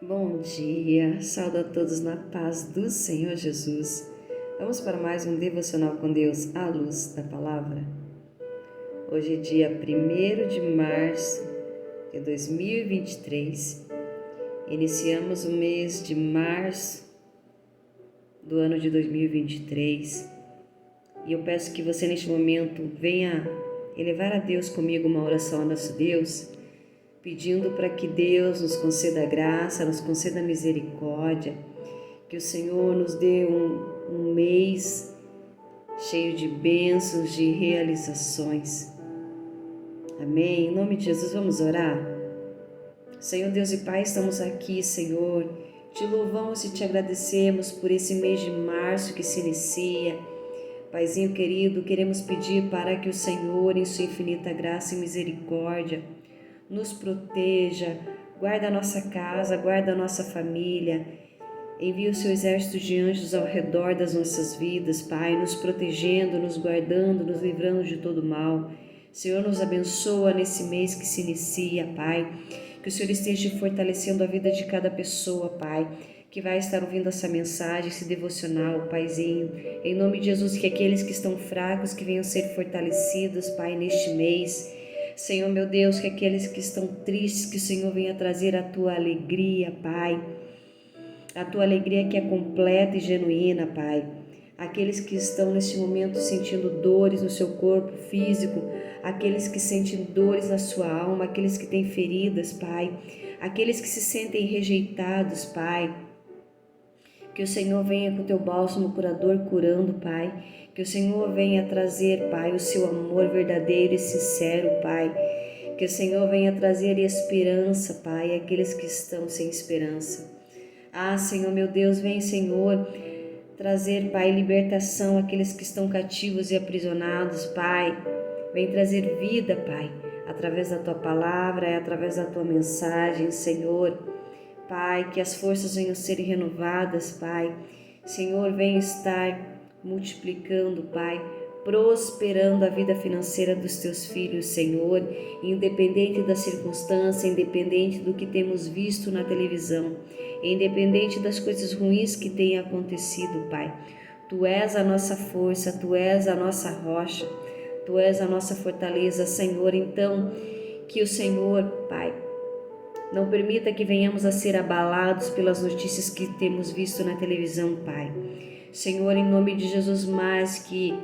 Bom dia, saúdo a todos na paz do Senhor Jesus. Vamos para mais um devocional com Deus à luz da palavra. Hoje é dia 1º de março de 2023. Iniciamos o mês de março do ano de 2023 e eu peço que você neste momento venha elevar a Deus comigo uma oração ao nosso Deus, pedindo para que Deus nos conceda graça, nos conceda misericórdia, que o Senhor nos dê um mês cheio de bênçãos, de realizações. Amém? Em nome de Jesus, vamos orar? Senhor Deus e Pai, estamos aqui, Senhor, te louvamos e te agradecemos por esse mês de março que se inicia. Paizinho querido, queremos pedir para que o Senhor, em sua infinita graça e misericórdia, nos proteja, guarda a nossa casa, guarda a nossa família, envia o seu exército de anjos ao redor das nossas vidas, Pai, nos protegendo, nos guardando, nos livrando de todo mal. Senhor, nos abençoa nesse mês que se inicia, Pai, que o Senhor esteja fortalecendo a vida de cada pessoa, Pai, que vai estar ouvindo essa mensagem, esse devocional, Paizinho, em nome de Jesus, que aqueles que estão fracos, que venham ser fortalecidos, Pai, neste mês. Senhor, meu Deus, que aqueles que estão tristes, que o Senhor venha trazer a tua alegria, Pai. A tua alegria que é completa e genuína, Pai. Aqueles que estão neste momento sentindo dores no seu corpo físico, aqueles que sentem dores na sua alma, aqueles que têm feridas, Pai. Aqueles que se sentem rejeitados, Pai. Que o Senhor venha com o teu bálsamo curador curando, Pai. Que o Senhor venha trazer, Pai, o seu amor verdadeiro e sincero, Pai. Que o Senhor venha trazer esperança, Pai, àqueles que estão sem esperança. Ah, Senhor, meu Deus, vem, Senhor, trazer, Pai, libertação àqueles que estão cativos e aprisionados, Pai. Vem trazer vida, Pai, através da Tua palavra e através da Tua mensagem, Senhor. Pai, que as forças venham ser renovadas, Pai. Senhor, venha estar multiplicando, Pai, prosperando a vida financeira dos Teus filhos, Senhor, independente da circunstância, independente do que temos visto na televisão, independente das coisas ruins que tenham acontecido, Pai. Tu és a nossa força, Tu és a nossa rocha, Tu és a nossa fortaleza, Senhor. Então, que o Senhor, Pai, não permita que venhamos a ser abalados pelas notícias que temos visto na televisão, Pai. Senhor, em nome de Jesus, mais que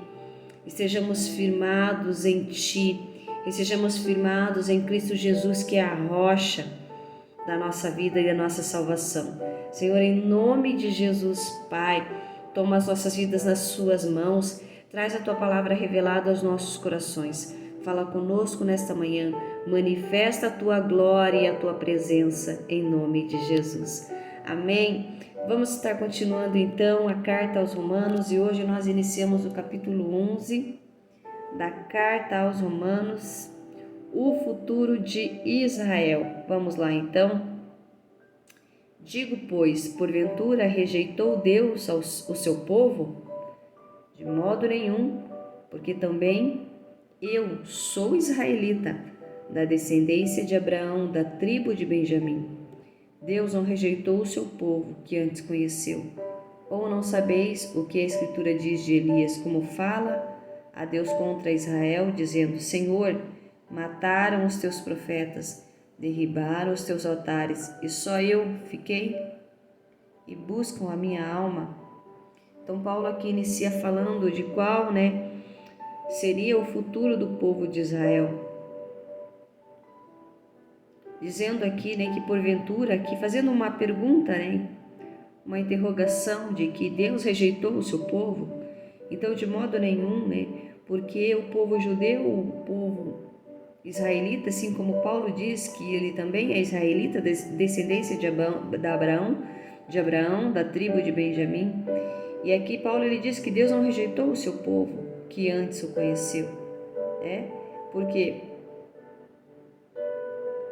estejamos firmados em Ti, estejamos firmados em Cristo Jesus, que é a rocha da nossa vida e da nossa salvação. Senhor, em nome de Jesus, Pai, toma as nossas vidas nas Suas mãos, traz a Tua palavra revelada aos nossos corações. Fala conosco nesta manhã, manifesta a Tua glória e a Tua presença, em nome de Jesus. Amém? Vamos estar continuando então a carta aos Romanos e hoje nós iniciamos o capítulo 11 da carta aos Romanos, o futuro de Israel. Vamos lá então? Digo, pois, porventura rejeitou Deus o seu povo? De modo nenhum, porque também eu sou israelita, da descendência de Abraão, da tribo de Benjamim. Deus não rejeitou o seu povo, que antes conheceu. Ou não sabeis o que a Escritura diz de Elias, como fala a Deus contra Israel, dizendo: Senhor, mataram os teus profetas, derribaram os teus altares, e só eu fiquei? E buscam a minha alma. Então Paulo aqui inicia falando de qual, seria o futuro do povo de Israel. Dizendo aqui, que porventura, aqui fazendo uma pergunta, uma interrogação de que Deus rejeitou o seu povo. Então, de modo nenhum, porque o povo judeu, o povo israelita, assim como Paulo diz que ele também é israelita, descendência de Abraão, da tribo de Benjamim. E aqui Paulo ele diz que Deus não rejeitou o seu povo, que antes o conheceu. Por quê?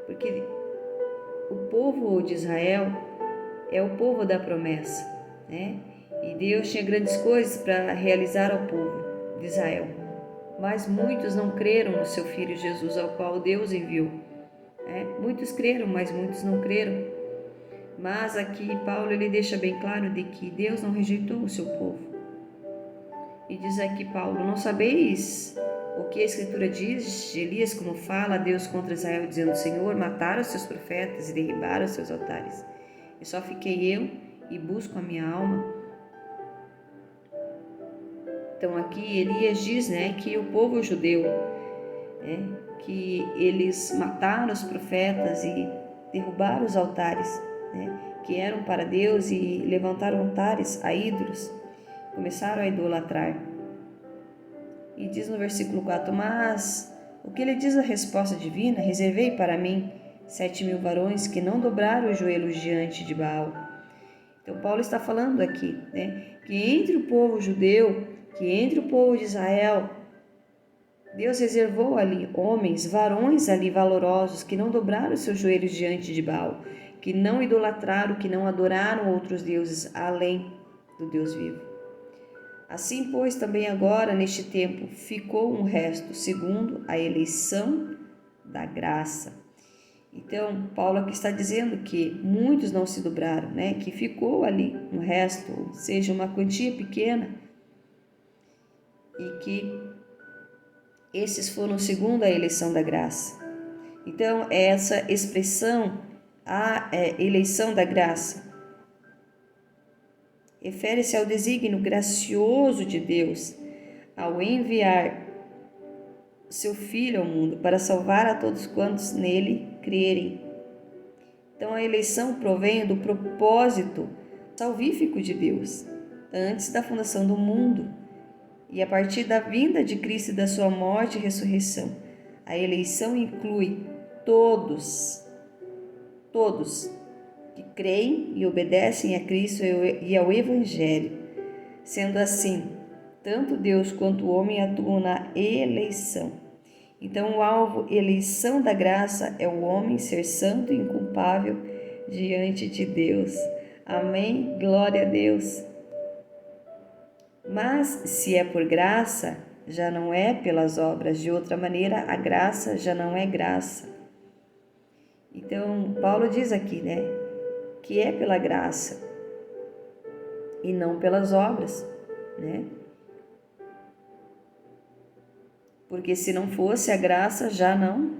Porque o povo de Israel é o povo da promessa, E Deus tinha grandes coisas para realizar ao povo de Israel. Mas muitos não creram no seu Filho Jesus, ao qual Deus enviou. Muitos creram, mas muitos não creram. Mas aqui Paulo ele deixa bem claro de que Deus não rejeitou o seu povo. E diz aqui Paulo: não sabeis o que a Escritura diz de Elias, como fala Deus contra Israel, dizendo: Senhor, mataram os seus profetas e derribaram os seus altares. E só fiquei eu e busco a minha alma. Então aqui Elias diz, que o povo judeu, que eles mataram os profetas e derrubaram os altares, que eram para Deus, e levantaram altares a ídolos, começaram a idolatrar. E diz no versículo 4: mas o que lhe diz a resposta divina? Reservei para mim 7.000 varões que não dobraram os joelhos diante de Baal. Então Paulo está falando aqui, que entre o povo judeu, que entre o povo de Israel, Deus reservou ali homens, varões ali valorosos, que não dobraram os seus joelhos diante de Baal, que não idolatraram, que não adoraram outros deuses além do Deus vivo. Assim, pois, também agora, neste tempo, ficou um resto, segundo a eleição da graça. Então, Paulo aqui está dizendo que muitos não se dobraram, que ficou ali um resto, ou seja, uma quantia pequena, e que esses foram segundo a eleição da graça. Então, essa expressão, a eleição da graça, refere-se ao desígnio gracioso de Deus ao enviar seu Filho ao mundo para salvar a todos quantos nele crerem. Então, a eleição provém do propósito salvífico de Deus antes da fundação do mundo e a partir da vinda de Cristo e da sua morte e ressurreição. A eleição inclui todos que creem e obedecem a Cristo e ao Evangelho. Sendo assim, tanto Deus quanto o homem atuam na eleição. Então, o alvo eleição da graça é o homem ser santo e inculpável diante de Deus. Amém? Glória a Deus. Mas, se é por graça, já não é pelas obras. De outra maneira, a graça já não é graça. Então, Paulo diz aqui, que é pela graça e não pelas obras, Porque se não fosse a graça, já não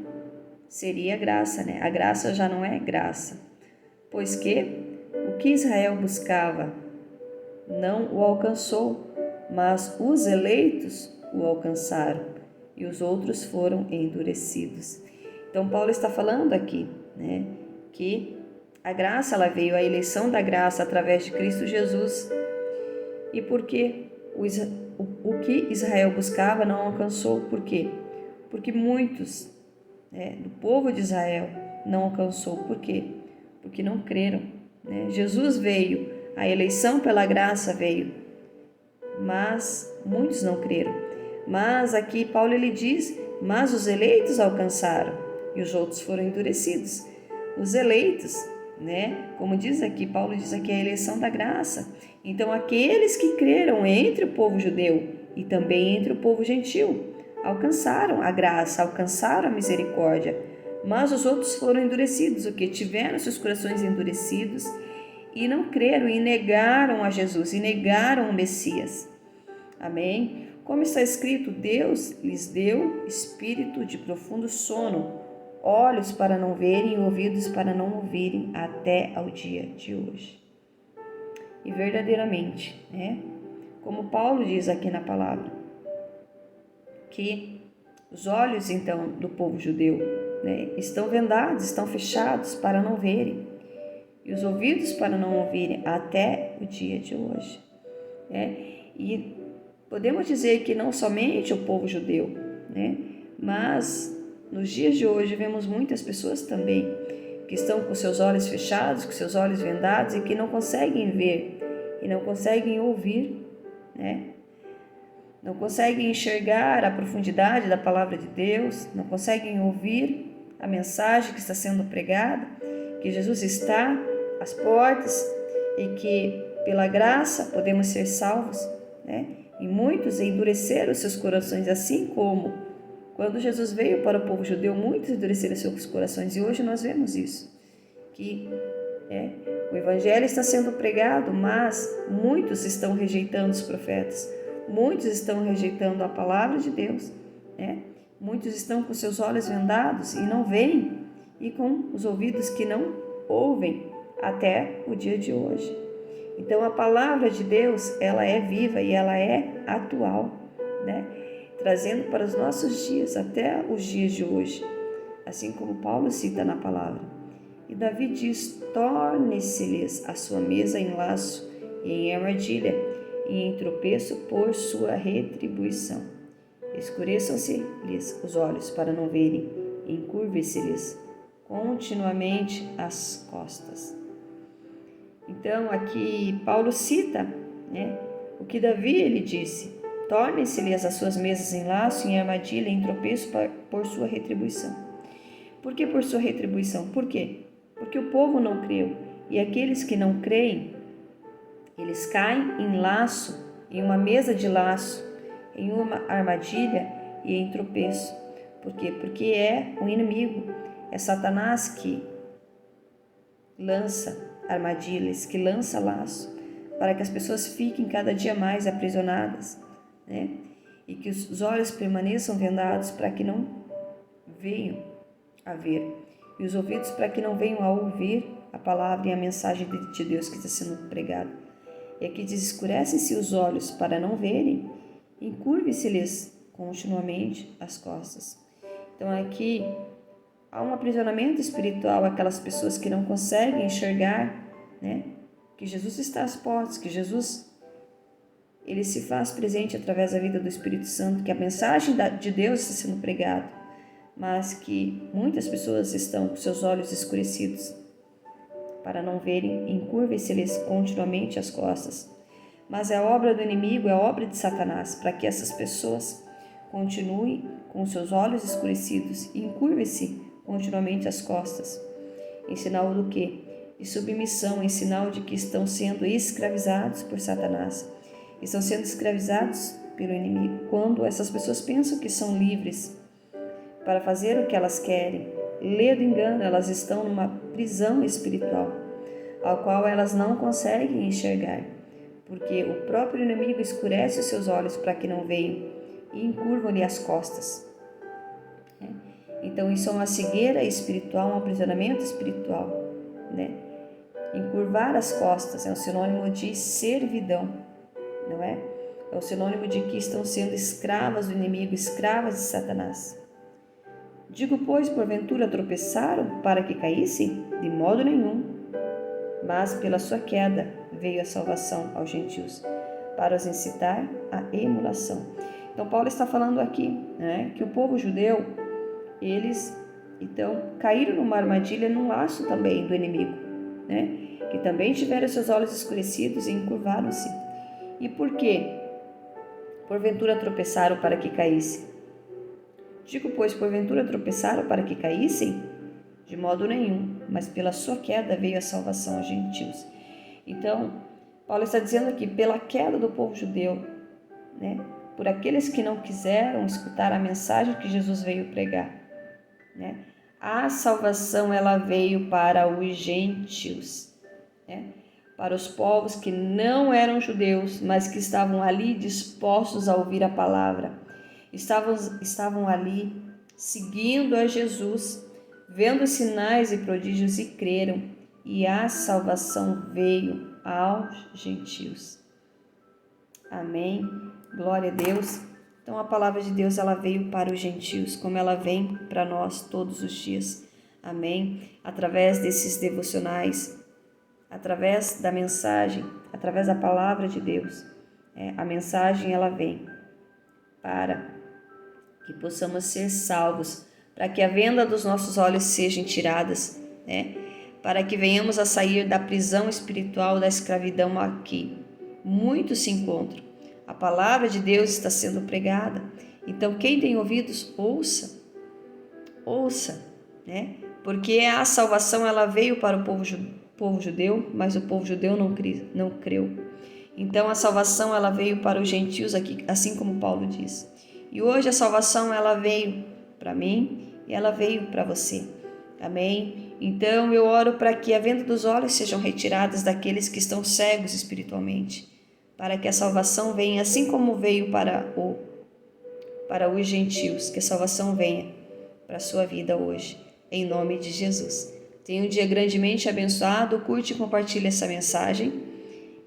seria graça, A graça já não é graça. Pois que o que Israel buscava não o alcançou, mas os eleitos o alcançaram e os outros foram endurecidos. Então, Paulo está falando aqui, que a graça, ela veio, a eleição da graça através de Cristo Jesus. E por que o que Israel buscava não alcançou? Por quê? Porque muitos do povo de Israel não alcançou. Por quê? Porque não creram. Jesus veio, a eleição pela graça veio, mas muitos não creram. Mas aqui Paulo ele diz: mas os eleitos alcançaram e os outros foram endurecidos. Os eleitos, como diz aqui, Paulo diz aqui, a eleição da graça. Então, aqueles que creram entre o povo judeu e também entre o povo gentil alcançaram a graça, alcançaram a misericórdia, mas os outros foram endurecidos, o que tiveram seus corações endurecidos e não creram e negaram a Jesus, e negaram o Messias. Amém? Como está escrito, Deus lhes deu espírito de profundo sono, olhos para não verem e ouvidos para não ouvirem até ao dia de hoje. E verdadeiramente, como Paulo diz aqui na palavra, que os olhos então do povo judeu estão vendados, estão fechados para não verem, e os ouvidos para não ouvirem até o dia de hoje. E podemos dizer que não somente o povo judeu, mas nos dias de hoje vemos muitas pessoas também que estão com seus olhos fechados, com seus olhos vendados e que não conseguem ver e não conseguem ouvir, não conseguem enxergar a profundidade da palavra de Deus, não conseguem ouvir a mensagem que está sendo pregada, que Jesus está às portas e que pela graça podemos ser salvos, E muitos endureceram seus corações, assim como quando Jesus veio para o povo judeu, muitos endureceram seus corações, e hoje nós vemos isso, que O evangelho está sendo pregado, mas muitos estão rejeitando os profetas, muitos estão rejeitando a palavra de Deus, muitos estão com seus olhos vendados e não veem, e com os ouvidos que não ouvem até o dia de hoje. Então a palavra de Deus, ela é viva e ela é atual, trazendo para os nossos dias, até os dias de hoje, assim como Paulo cita na palavra. E Davi diz: torne-se-lhes a sua mesa em laço e em armadilha, e em tropeço por sua retribuição. Escureçam-se-lhes os olhos para não verem, e encurve-se-lhes continuamente as costas. Então aqui Paulo cita o que Davi ele disse: tornem-se-lhes as suas mesas em laço, em armadilha, em tropeço por sua retribuição. Por que por sua retribuição? Por quê? Porque o povo não creu, e aqueles que não creem, eles caem em laço, em uma mesa de laço, em uma armadilha e em tropeço. Por quê? Porque é o inimigo, é Satanás que lança armadilhas, que lança laço, para que as pessoas fiquem cada dia mais aprisionadas, e que os olhos permaneçam vendados para que não venham a ver, e os ouvidos para que não venham a ouvir a palavra e a mensagem de Deus que está sendo pregada. E aqui diz: escurecem-se os olhos para não verem, encurve-se-lhes continuamente as costas. Então aqui há um aprisionamento espiritual àquelas pessoas que não conseguem enxergar, que Jesus está às portas, que Jesus ele se faz presente através da vida do Espírito Santo, que a mensagem de Deus está sendo pregada, mas que muitas pessoas estão com seus olhos escurecidos para não verem, encurvem-se-lhes continuamente as costas. Mas é obra do inimigo, é obra de Satanás, para que essas pessoas continuem com seus olhos escurecidos e encurvem-se continuamente as costas. Em sinal do quê? De submissão, em sinal de que estão sendo escravizados por Satanás. Estão sendo escravizados pelo inimigo. Quando essas pessoas pensam que são livres para fazer o que elas querem, lê do engano, elas estão numa prisão espiritual, ao qual elas não conseguem enxergar, porque o próprio inimigo escurece os seus olhos para que não vejam e encurvam-lhe as costas. Então isso é uma cegueira espiritual, um aprisionamento espiritual, Encurvar as costas é um sinônimo de servidão, não é? É um sinônimo de que estão sendo escravas do inimigo, escravas de Satanás. Digo, pois, porventura tropeçaram para que caíssem? De modo nenhum. Mas pela sua queda veio a salvação aos gentios, para os incitar à emulação. Então Paulo está falando aqui, que o povo judeu, eles então caíram numa armadilha, num laço também do inimigo, que também tiveram seus olhos escurecidos e encurvaram-se. E por quê? Porventura tropeçaram para que caíssem? Digo, pois, porventura tropeçaram para que caíssem? De modo nenhum, mas pela sua queda veio a salvação aos gentios. Então, Paulo está dizendo aqui, pela queda do povo judeu, por aqueles que não quiseram escutar a mensagem que Jesus veio pregar, a salvação ela veio para os gentios, para os povos que não eram judeus, mas que estavam ali dispostos a ouvir a palavra, estavam ali seguindo a Jesus, vendo sinais e prodígios e creram, e a salvação veio aos gentios. Amém? Glória a Deus. Então a palavra de Deus ela veio para os gentios, como ela vem para nós todos os dias. Amém? Através desses devocionais, através da mensagem, através da palavra de Deus. A mensagem ela vem para que possamos ser salvos, para que a venda dos nossos olhos sejam tiradas, para que venhamos a sair da prisão espiritual, da escravidão aqui. Muitos se encontram. A palavra de Deus está sendo pregada. Então, quem tem ouvidos, ouça, porque a salvação ela veio para o povo judeu, mas o povo judeu não creu. Então, a salvação ela veio para os gentios aqui, assim como Paulo diz. E hoje a salvação ela veio para mim e ela veio para você. Amém? Então eu oro para que a venda dos olhos sejam retiradas daqueles que estão cegos espiritualmente, para que a salvação venha assim como veio para os gentios, que a salvação venha para a sua vida hoje, em nome de Jesus. Tenha um dia grandemente abençoado, curte e compartilhe essa mensagem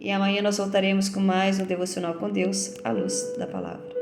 e amanhã nós voltaremos com mais um Devocional com Deus, à luz da palavra.